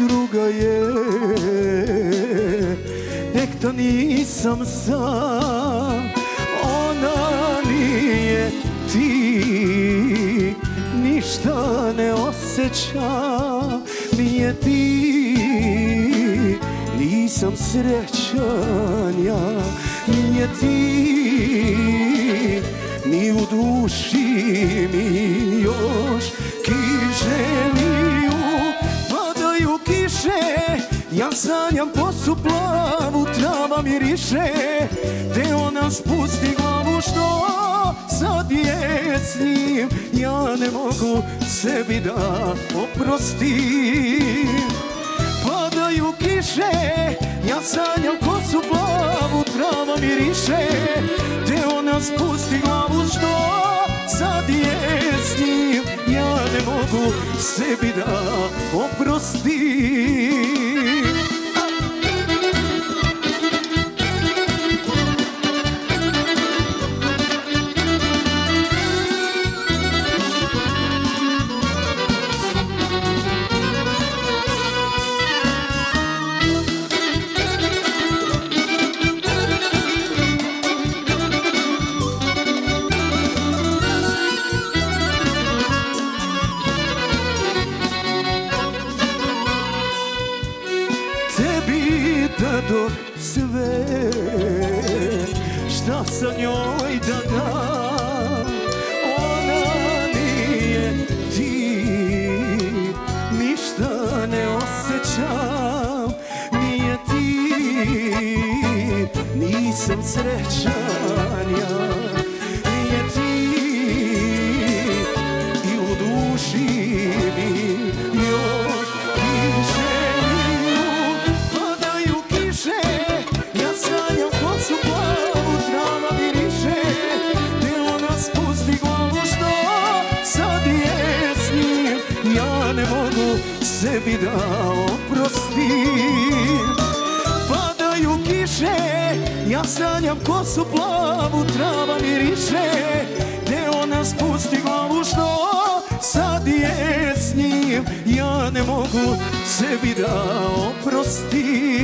druga je, tek to nisam sam. Ona nije ti, ništa ne osjeća, nije ti, nisam srećan ja, nije ti, ni u duši mi još kiše liju, padaju kiše, ja sanjam kosu plavu, trava miriše, te ona spusti glavu, što sad je s njim, ja ne mogu sebi da oprostim. Padaju kiše, ja sanjam kosu plavu, trava miriše, te ona spusti glavu, što sad je s njim, ja ne mogu sebi da oprostim. Dok sve šta sa njoj da dam, ona nije ti, ništa ne osjećam, nije ti, nisam srećan ja, nije ti, i u duši mi još kiše. Ne mogu sebi da oprostim. Padaju kiše, ja sanjam kosu plavu, trava miriše, te ona spusti glavu, što sad je s njim, ja ne mogu sebi da oprostim.